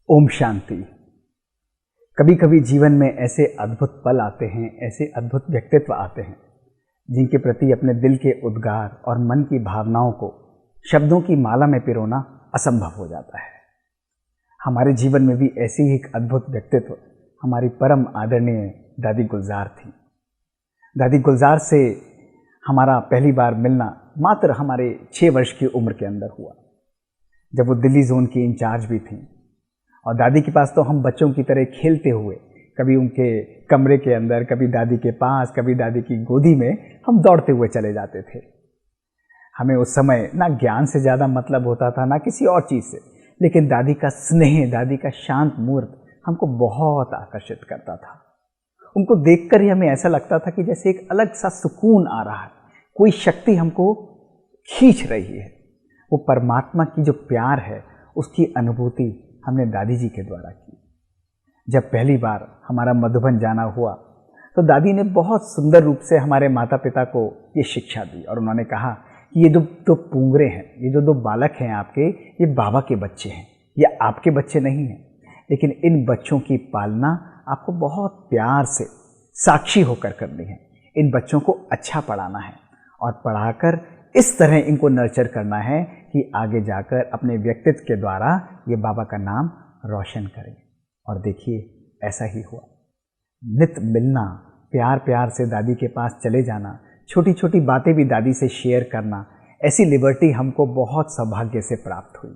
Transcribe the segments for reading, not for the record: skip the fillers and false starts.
ओम शांति। कभी कभी जीवन में ऐसे अद्भुत पल आते हैं, ऐसे अद्भुत व्यक्तित्व आते हैं जिनके प्रति अपने दिल के उद्गार और मन की भावनाओं को शब्दों की माला में पिरोना असंभव हो जाता है। हमारे जीवन में भी ऐसी ही एक अद्भुत व्यक्तित्व हमारी परम आदरणीय दादी गुलजार थी। दादी गुलजार से हमारा पहली बार मिलना मात्र हमारे 6 वर्ष की उम्र के अंदर हुआ, जब वो दिल्ली जोन की इंचार्ज भी थी। और दादी के पास तो हम बच्चों की तरह खेलते हुए कभी उनके कमरे के अंदर, कभी दादी के पास, कभी दादी की गोदी में हम दौड़ते हुए चले जाते थे। हमें उस समय ना ज्ञान से ज़्यादा मतलब होता था, ना किसी और चीज़ से, लेकिन दादी का स्नेह, दादी का शांत मूर्त हमको बहुत आकर्षित करता था। उनको देखकर ही हमें ऐसा लगता था कि जैसे एक अलग सा सुकून आ रहा है, कोई शक्ति हमको खींच रही है। वो परमात्मा की जो प्यार है उसकी अनुभूति हमने दादी जी के द्वारा की। जब पहली बार हमारा मधुबन जाना हुआ तो दादी ने बहुत सुंदर रूप से हमारे माता पिता को ये शिक्षा दी और उन्होंने कहा कि ये जो 2 पूंगरे हैं, ये जो 2 बालक हैं आपके, ये बाबा के बच्चे हैं, ये आपके बच्चे नहीं हैं। लेकिन इन बच्चों की पालना आपको बहुत प्यार से साक्षी होकर करनी है। इन बच्चों को अच्छा पढ़ाना है और पढ़ाकर इस तरह इनको नर्चर करना है कि आगे जाकर अपने व्यक्तित्व के द्वारा ये बाबा का नाम रोशन करें। और देखिए, ऐसा ही हुआ। नित मिलना, प्यार प्यार से दादी के पास चले जाना, छोटी छोटी बातें भी दादी से शेयर करना, ऐसी लिबर्टी हमको बहुत सौभाग्य से प्राप्त हुई।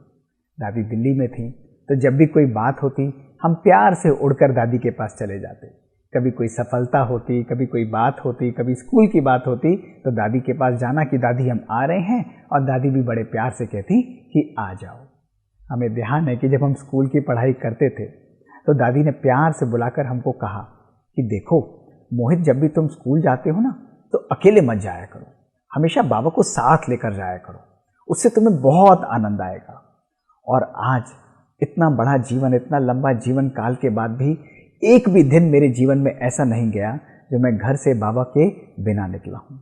दादी दिल्ली में थी तो जब भी कोई बात होती हम प्यार से उड़कर दादी के पास चले जाते। कभी कोई सफलता होती, कभी कोई बात होती, कभी स्कूल की बात होती तो दादी के पास जाना कि दादी हम आ रहे हैं, और दादी भी बड़े प्यार से कहती कि आ जाओ। हमें ध्यान है कि जब हम स्कूल की पढ़ाई करते थे तो दादी ने प्यार से बुलाकर हमको कहा कि देखो मोहित, जब भी तुम स्कूल जाते हो ना तो अकेले मत जाया करो, हमेशा बाबा को साथ लेकर जाया करो, उससे तुम्हें बहुत आनंद आएगा। और आज इतना बड़ा जीवन, इतना लंबा जीवन काल के बाद भी एक भी दिन मेरे जीवन में ऐसा नहीं गया जो मैं घर से बाबा के बिना निकला हूँ।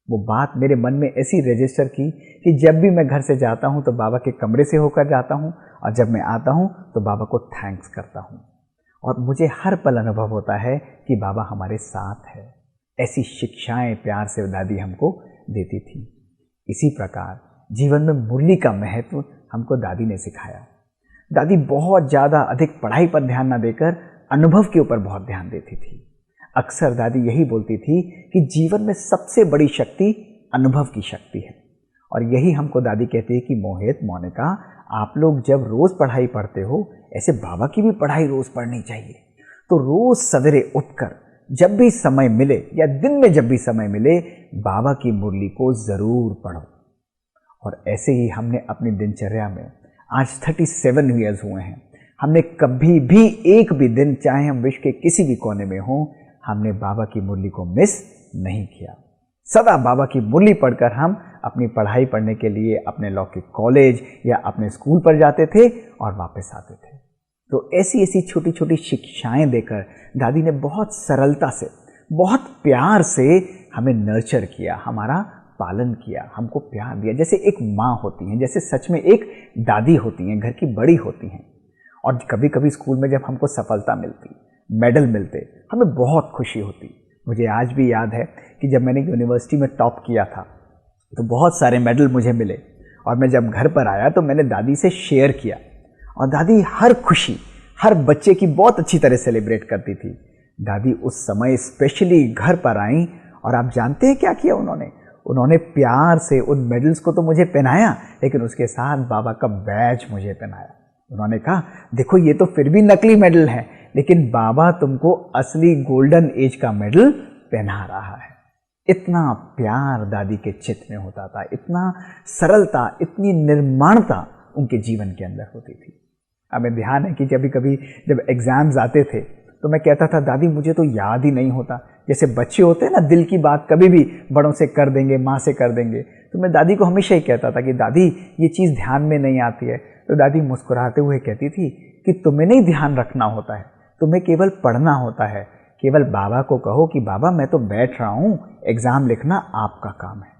वो बात मेरे मन में ऐसी रजिस्टर की कि जब भी मैं घर से जाता हूँ तो बाबा के कमरे से होकर जाता हूँ, और जब मैं आता हूँ तो बाबा को थैंक्स करता हूँ। और मुझे हर पल अनुभव होता है कि बाबा हमारे साथ है। ऐसी शिक्षाएं प्यार से दादी हमको देती थी। इसी प्रकार जीवन में मुरली का महत्व हमको दादी ने सिखाया। दादी बहुत ज़्यादा अधिक पढ़ाई पर ध्यान न देकर अनुभव के ऊपर बहुत ध्यान देती थी। अक्सर दादी यही बोलती थी कि जीवन में सबसे बड़ी शक्ति अनुभव की शक्ति है। और यही हमको दादी कहती है कि मोहित, मोनिका, आप लोग जब रोज़ पढ़ाई पढ़ते हो, ऐसे बाबा की भी पढ़ाई रोज़ पढ़नी चाहिए। तो रोज़ सवेरे उठकर जब भी समय मिले या दिन में जब भी समय मिले, बाबा की मुरली को ज़रूर पढ़ो। और ऐसे ही हमने अपनी दिनचर्या में आज 37 ईयर्स हुए हैं, हमने कभी भी एक भी दिन, चाहे हम विश्व के किसी भी कोने में हों, हमने बाबा की मुरली को मिस नहीं किया। सदा बाबा की मुरली पढ़कर हम अपनी पढ़ाई पढ़ने के लिए अपने लौकिक कॉलेज या अपने स्कूल पर जाते थे और वापस आते थे। तो ऐसी ऐसी छोटी छोटी शिक्षाएं देकर दादी ने बहुत सरलता से, बहुत प्यार से हमें नर्चर किया, हमारा पालन किया, हमको प्यार दिया। जैसे एक माँ होती हैं, जैसे सच में एक दादी होती हैं, घर की बड़ी होती हैं। और कभी कभी स्कूल में जब हमको सफलता मिलती, मेडल मिलते, हमें बहुत खुशी होती। मुझे आज भी याद है कि जब मैंने यूनिवर्सिटी में टॉप किया था तो बहुत सारे मेडल मुझे मिले, और मैं जब घर पर आया तो मैंने दादी से शेयर किया, और दादी हर खुशी, हर बच्चे की बहुत अच्छी तरह सेलिब्रेट करती थी। दादी उस समय स्पेशली घर पर आई, और आप जानते हैं क्या किया उन्होंने प्यार से उन मेडल्स को तो मुझे पहनाया, लेकिन उसके साथ बाबा का बैज मुझे पहनाया। उन्होंने कहा, देखो ये तो फिर भी नकली मेडल है, लेकिन बाबा तुमको असली गोल्डन एज का मेडल पहना रहा है। इतना प्यार दादी के चित्त में होता था, इतना सरलता, इतनी निर्माणता उनके जीवन के अंदर होती थी। हमें ध्यान है कि कभी कभी जब एग्जाम्स आते थे तो मैं कहता था, दादी मुझे तो याद ही नहीं होता। जैसे बच्चे होते हैं ना, दिल की बात कभी भी बड़ों से कर देंगे, माँ से कर देंगे। तो मैं दादी को हमेशा ही कहता था कि दादी ये चीज़ ध्यान में नहीं आती है। तो दादी मुस्कुराते हुए कहती थी कि तुम्हें नहीं ध्यान रखना होता है, तुम्हें केवल पढ़ना होता है। केवल बाबा को कहो कि बाबा मैं तो बैठ रहा हूँ, एग्ज़ाम लिखना आपका काम है।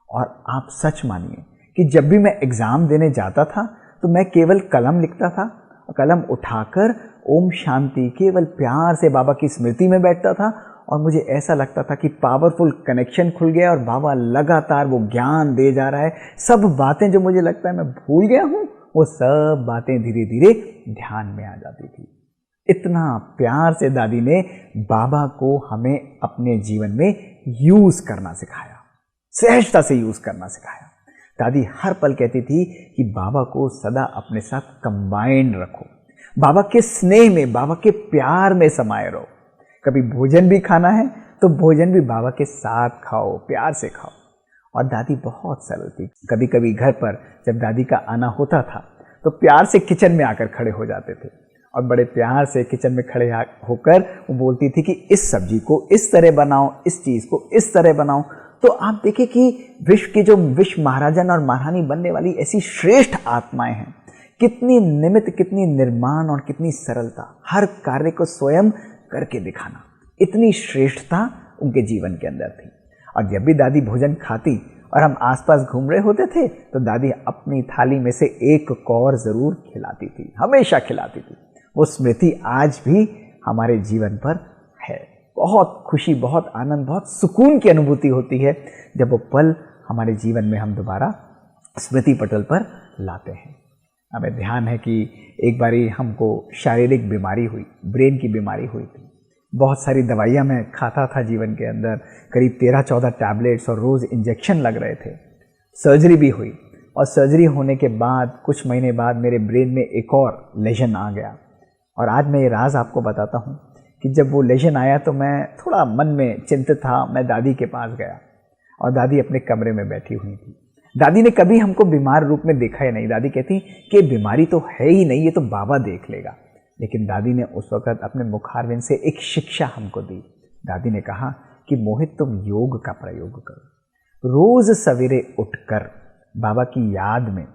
और आप सच मानिए कि जब भी मैं एग्ज़ाम देने जाता था तो मैं केवल कलम लिखता था कलम उठाकर ओम शांति केवल प्यार से बाबा की स्मृति में बैठता था और मुझे ऐसा लगता था कि पावरफुल कनेक्शन खुल गया और बाबा लगातार वो ज्ञान दे जा रहा है। सब बातें जो मुझे लगता है मैं भूल गया हूँ, वो सब बातें धीरे धीरे ध्यान में आ जाती थी। इतना प्यार से दादी ने बाबा को हमें अपने जीवन में यूज करना सिखाया, सहजता से यूज करना सिखाया। दादी हर पल कहती थी कि बाबा को सदा अपने साथ कंबाइंड रखो, बाबा के स्नेह में, बाबा के प्यार में समाये रहो। कभी भोजन भी खाना है तो भोजन भी बाबा के साथ खाओ, प्यार से खाओ। और दादी बहुत सरल थी। कभी कभी घर पर जब दादी का आना होता था तो प्यार से किचन में आकर खड़े हो जाते थे और बड़े प्यार से किचन में खड़े होकर वो बोलती थी कि इस सब्जी को इस तरह बनाओ, इस चीज़ को इस तरह बनाओ। तो आप देखिए कि विश्व के जो विश्व महाराजन और महारानी बनने वाली ऐसी श्रेष्ठ आत्माएं हैं, कितनी निमित्त, कितनी निर्माण और कितनी सरलता, हर कार्य को स्वयं करके दिखाना, इतनी श्रेष्ठता उनके जीवन के अंदर थी। और जब भी दादी भोजन खाती और हम आसपास घूम रहे होते थे तो दादी अपनी थाली में से एक कौर जरूर खिलाती थी, हमेशा खिलाती थी। वो स्मृति आज भी हमारे जीवन पर है। बहुत खुशी, बहुत आनंद, बहुत सुकून की अनुभूति होती है जब वो पल हमारे जीवन में हम दोबारा स्मृति पटल पर लाते हैं। हमें ध्यान है कि एक बारी हमको शारीरिक बीमारी हुई, ब्रेन की बीमारी हुई थी। बहुत सारी दवाइयाँ मैं खाता था जीवन के अंदर, करीब 13-14 टैबलेट्स और रोज़ इंजेक्शन लग रहे थे। सर्जरी भी हुई और सर्जरी होने के बाद कुछ महीने बाद मेरे ब्रेन में एक और लेजन आ गया। और आज मैं ये राज आपको बताता हूँ कि जब वो लेजन आया तो मैं थोड़ा मन में चिंतित था। मैं दादी के पास गया और दादी अपने कमरे में बैठी हुई थी। दादी ने कभी हमको बीमार रूप में देखा ही नहीं। दादी कहती कि बीमारी तो है ही नहीं, ये तो बाबा देख लेगा। लेकिन दादी ने उस वक्त अपने मुखारविंद से एक शिक्षा हमको दी। दादी ने कहा कि मोहित, तुम योग का प्रयोग करो। रोज सवेरे उठकर बाबा की याद में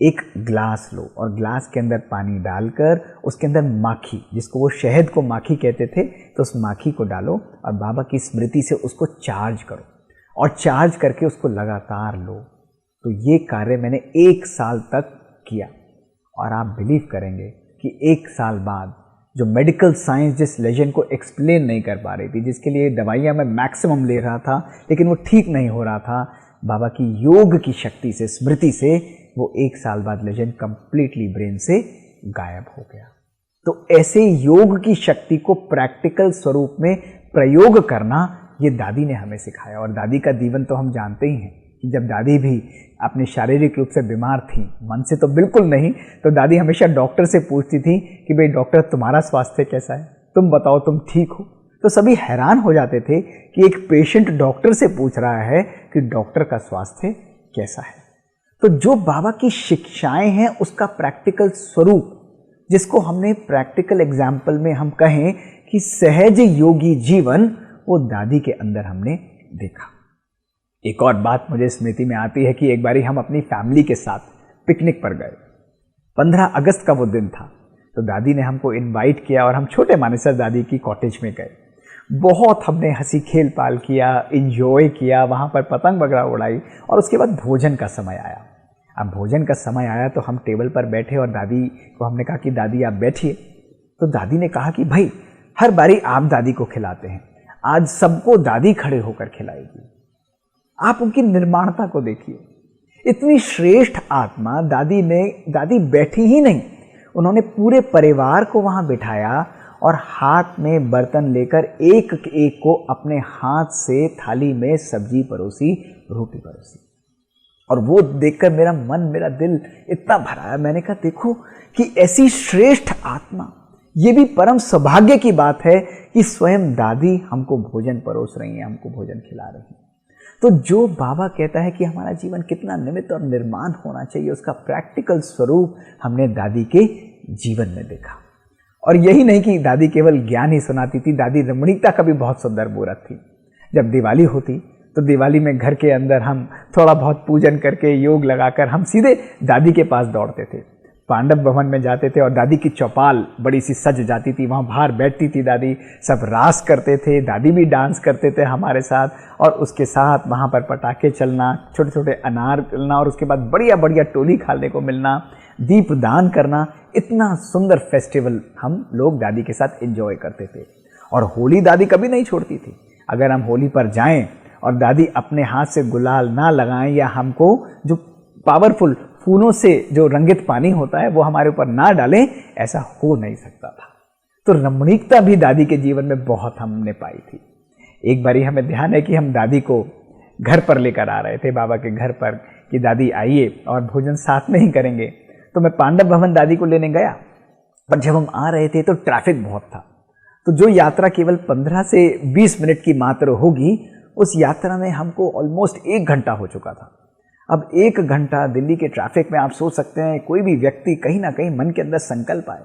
एक ग्लास लो और ग्लास के अंदर पानी डालकर उसके अंदर माखी, जिसको वो शहद को माखी कहते थे, तो उस माखी को डालो और बाबा की स्मृति से उसको चार्ज करो और चार्ज करके उसको लगातार लो। तो ये कार्य मैंने 1 साल तक किया और आप बिलीव करेंगे कि 1 साल बाद जो मेडिकल साइंस जिस लेजन को एक्सप्लेन नहीं कर पा रही थी, जिसके लिए दवाइयाँ मैं मैक्सिमम ले रहा था लेकिन वो ठीक नहीं हो रहा था, बाबा की योग की शक्ति से, स्मृति से, वो 1 साल बाद लेजन कंप्लीटली ब्रेन से गायब हो गया। तो ऐसे योग की शक्ति को प्रैक्टिकल स्वरूप में प्रयोग करना ये दादी ने हमें सिखाया। और दादी का जीवन तो हम जानते ही हैं कि जब दादी भी अपने शारीरिक रूप से बीमार थी, मन से तो बिल्कुल नहीं, तो दादी हमेशा डॉक्टर से पूछती थी कि भाई डॉक्टर, तुम्हारा स्वास्थ्य कैसा है, तुम बताओ, तुम ठीक हो। तो सभी हैरान हो जाते थे कि एक पेशेंट डॉक्टर से पूछ रहा है कि डॉक्टर का स्वास्थ्य कैसा है। तो जो बाबा की शिक्षाएं हैं उसका प्रैक्टिकल स्वरूप, जिसको हमने प्रैक्टिकल एग्जाम्पल में हम कहें कि सहज योगी जीवन, वो दादी के अंदर हमने देखा। एक और बात मुझे स्मृति में आती है कि एक बारी हम अपनी फैमिली के साथ पिकनिक पर गए। 15 अगस्त का वो दिन था। तो दादी ने हमको इनवाइट किया और हम छोटे मानेसर दादी की कॉटेज में गए। बहुत हमने हंसी खेल पाल किया, इंजॉय किया, वहाँ पर पतंग वगैरह उड़ाई और उसके बाद भोजन का समय आया। अब भोजन का समय आया तो हम टेबल पर बैठे और दादी को हमने कहा कि दादी आप बैठिए। तो दादी ने कहा कि भाई हर बारी आप दादी को खिलाते हैं, आज सबको दादी खड़े होकर खिलाएगी। आप उनकी निर्माणता को देखिए, इतनी श्रेष्ठ आत्मा। दादी बैठी ही नहीं, उन्होंने पूरे परिवार को वहां बिठाया और हाथ में बर्तन लेकर एक एक को अपने हाथ से थाली में सब्जी परोसी, रोटी परोसी। और वो देखकर मेरा मन, मेरा दिल इतना भरा है। मैंने कहा देखो कि ऐसी श्रेष्ठ आत्मा, ये भी परम सौभाग्य की बात है कि स्वयं दादी हमको भोजन परोस रही हैं, हमको भोजन खिला रही हैं। तो जो बाबा कहता है कि हमारा जीवन कितना निमित्त और निर्माण होना चाहिए, उसका प्रैक्टिकल स्वरूप हमने दादी के जीवन में देखा। और यही नहीं कि दादी केवल ज्ञान ही सुनाती थी, दादी रमणीकता का भी बहुत सुंदर मूर्त थी। जब दिवाली होती तो दिवाली में घर के अंदर हम थोड़ा बहुत पूजन करके, योग लगाकर हम सीधे दादी के पास दौड़ते थे। पांडव भवन में जाते थे और दादी की चौपाल बड़ी सी सज जाती थी, वहाँ बाहर बैठती थी दादी, सब रास करते थे, दादी भी डांस करते थे हमारे साथ। और उसके साथ वहाँ पर पटाखे चलना, छोटे छोटे अनार चलना और उसके बाद बढ़िया बढ़िया टोली खाने को मिलना। दीपदान करना, इतना सुंदर फेस्टिवल हम लोग दादी के साथ एंजॉय करते थे। और होली दादी कभी नहीं छोड़ती थी। अगर हम होली पर जाएं और दादी अपने हाथ से गुलाल ना लगाएं या हमको जो पावरफुल फूलों से जो रंगित पानी होता है वो हमारे ऊपर ना डालें, ऐसा हो नहीं सकता था। तो रमणीकता भी दादी के जीवन में बहुत हमने पाई थी। एक बारी हमें ध्यान है कि हम दादी को घर पर लेकर आ रहे थे, बाबा के घर पर, कि दादी आइए और भोजन साथ में ही करेंगे। तो मैं पांडव भवन दादी को लेने गया, पर जब हम आ रहे थे तो ट्रैफिक बहुत था। तो जो यात्रा केवल 15 से 20 मिनट की मात्र होगी, उस यात्रा में हमको ऑलमोस्ट 1 घंटा हो चुका था। अब 1 घंटा दिल्ली के ट्रैफिक में, आप सोच सकते हैं कोई भी व्यक्ति कहीं ना कहीं मन के अंदर संकल्प आए।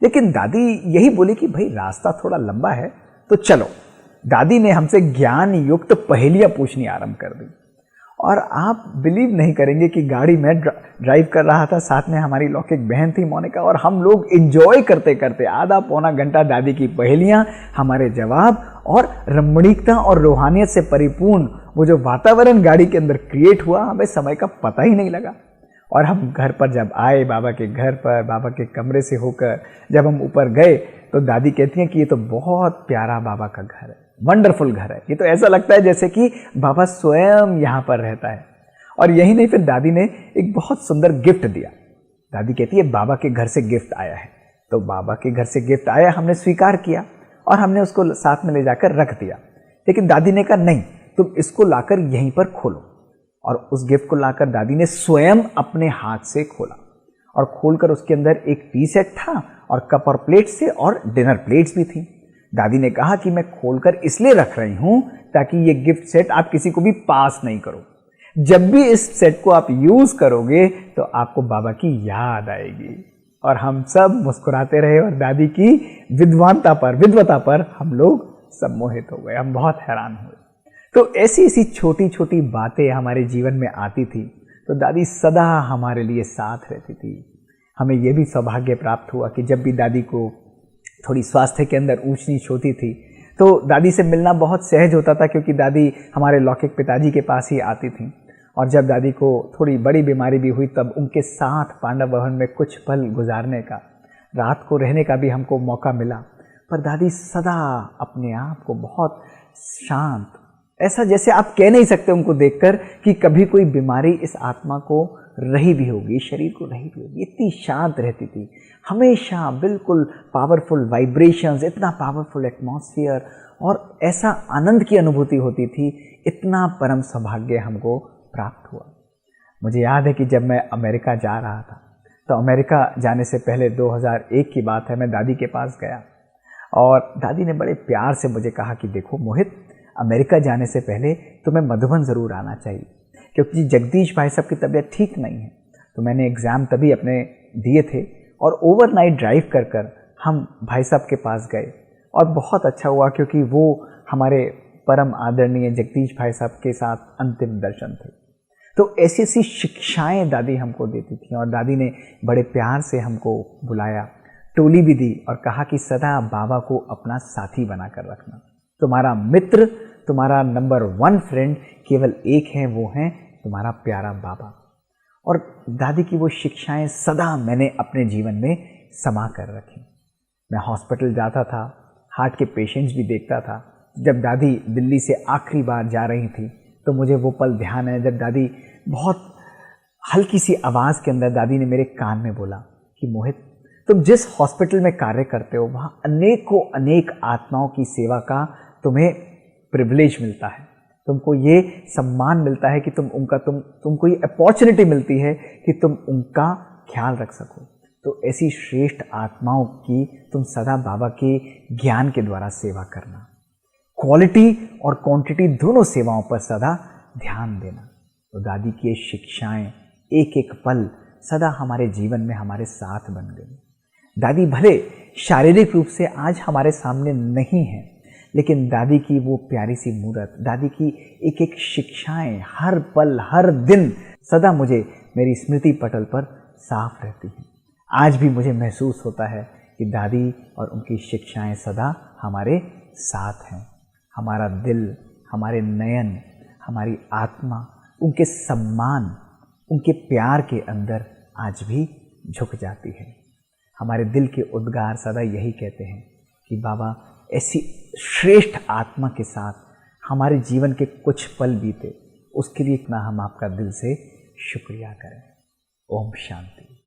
लेकिन दादी यही बोली कि भाई रास्ता थोड़ा लंबा है तो चलो। दादी ने हमसे ज्ञान युक्त पहेलियां पूछनी आरंभ कर दी। और आप बिलीव नहीं करेंगे कि गाड़ी में ड्राइव कर रहा था, साथ में हमारी लौकिक बहन थी मोनिका, और हम लोग एंजॉय करते करते आधा पौना घंटा दादी की पहेलियां, हमारे जवाब और रमणीकता और रूहानियत से परिपूर्ण वो जो वातावरण गाड़ी के अंदर क्रिएट हुआ, हमें समय का पता ही नहीं लगा। और हम घर पर जब आए, बाबा के घर पर, बाबा के कमरे से होकर जब हम ऊपर गए, तो दादी कहती हैं कि ये तो बहुत प्यारा बाबा का घर है, वंडरफुल घर है। ये तो ऐसा लगता है जैसे कि बाबा स्वयं यहाँ पर रहता है। और यही नहीं, फिर दादी ने एक बहुत सुंदर गिफ्ट दिया। दादी कहती है बाबा के घर से गिफ्ट आया है। तो बाबा के घर से गिफ्ट आया, हमने स्वीकार किया और हमने उसको साथ में ले जाकर रख दिया। लेकिन दादी ने कहा नहीं, तुम इसको लाकर यहीं पर खोलो। और उस गिफ्ट को लाकर दादी ने स्वयं अपने हाथ से खोला, और खोलकर उसके अंदर एक टी सेट था और कप और प्लेट से, और डिनर प्लेट्स भी थी। दादी ने कहा कि मैं खोलकर इसलिए रख रही हूं ताकि ये गिफ्ट सेट आप किसी को भी पास नहीं करो। जब भी इस सेट को आप यूज करोगे तो आपको बाबा की याद आएगी। और हम सब मुस्कुराते रहे और दादी की विद्वता पर हम लोग सम्मोहित हो गए। हम बहुत हैरान हुए। तो ऐसी ऐसी छोटी छोटी बातें हमारे जीवन में आती थी, तो दादी सदा हमारे लिए साथ रहती थी। हमें यह भी सौभाग्य प्राप्त हुआ कि जब भी दादी को थोड़ी स्वास्थ्य के अंदर ऊंच नीच होती थी, तो दादी से मिलना बहुत सहज होता था, क्योंकि दादी हमारे लौकिक पिताजी के पास ही आती थी। और जब दादी को थोड़ी बड़ी बीमारी भी हुई, तब उनके साथ पांडव भवन में कुछ पल गुजारने का, रात को रहने का भी हमको मौका मिला। पर दादी सदा अपने आप को बहुत शांत, ऐसा जैसे आप कह नहीं सकते उनको देखकर कि कभी कोई बीमारी इस आत्मा को रही भी होगी, शरीर को रही भी होगी। इतनी शांत रहती थी, हमेशा बिल्कुल पावरफुल वाइब्रेशंस, इतना पावरफुल एटमॉस्फेयर, और ऐसा आनंद की अनुभूति होती थी। इतना परम सौभाग्य हमको प्राप्त हुआ। मुझे याद है कि जब मैं अमेरिका जा रहा था, तो अमेरिका जाने से पहले 2001 की बात है, मैं दादी के पास गया और दादी ने बड़े प्यार से मुझे कहा कि देखो मोहित, अमेरिका जाने से पहले तुम्हें मधुबन ज़रूर आना चाहिए, क्योंकि जगदीश भाई साहब की तबीयत ठीक नहीं है। तो मैंने एग्ज़ाम तभी अपने दिए थे और ओवरनाइट ड्राइव कर कर हम भाई साहब के पास गए। और बहुत अच्छा हुआ, क्योंकि वो हमारे परम आदरणीय जगदीश भाई साहब के साथ अंतिम दर्शन थे। तो ऐसी ऐसी शिक्षाएं दादी हमको देती थी, और दादी ने बड़े प्यार से हमको बुलाया, टोली भी दी और कहा कि सदा बाबा को अपना साथी बनाकर रखना। तुम्हारा मित्र, तुम्हारा नंबर 1 फ्रेंड केवल एक है, वो है तुम्हारा प्यारा बाबा। और दादी की वो शिक्षाएं सदा मैंने अपने जीवन में समा कर रखी। मैं हॉस्पिटल जाता था, हार्ट के पेशेंट्स भी देखता था। जब दादी दिल्ली से आखिरी बार जा रही थी, तो मुझे वो पल ध्यान है जब दादी बहुत हल्की सी आवाज़ के अंदर दादी ने मेरे कान में बोला कि मोहित, तुम जिस हॉस्पिटल में कार्य करते हो, वहाँ अनेकों अनेक आत्माओं की सेवा का तुम्हें प्रिविलेज मिलता है, तुमको ये सम्मान मिलता है कि तुमको ये अपॉर्चुनिटी मिलती है कि तुम उनका ख्याल रख सको। तो ऐसी श्रेष्ठ आत्माओं की तुम सदा बाबा के ज्ञान के द्वारा सेवा करना, क्वालिटी और क्वांटिटी दोनों सेवाओं पर सदा ध्यान देना। तो दादी की ये शिक्षाएं एक एक पल सदा हमारे जीवन में हमारे साथ बन गई। दादी भले शारीरिक रूप से आज हमारे सामने नहीं है, लेकिन दादी की वो प्यारी सी मूरत, दादी की एक एक शिक्षाएं हर पल हर दिन सदा मुझे मेरी स्मृति पटल पर साफ रहती हैं। आज भी मुझे महसूस होता है कि दादी और उनकी शिक्षाएं सदा हमारे साथ हैं। हमारा दिल, हमारे नयन, हमारी आत्मा उनके सम्मान, उनके प्यार के अंदर आज भी झुक जाती है। हमारे दिल के उद्गार सदा यही कहते हैं कि बाबा ऐसी श्रेष्ठ आत्मा के साथ हमारे जीवन के कुछ पल बीते, उसके लिए इतना हम आपका दिल से शुक्रिया करें। ओम शांति।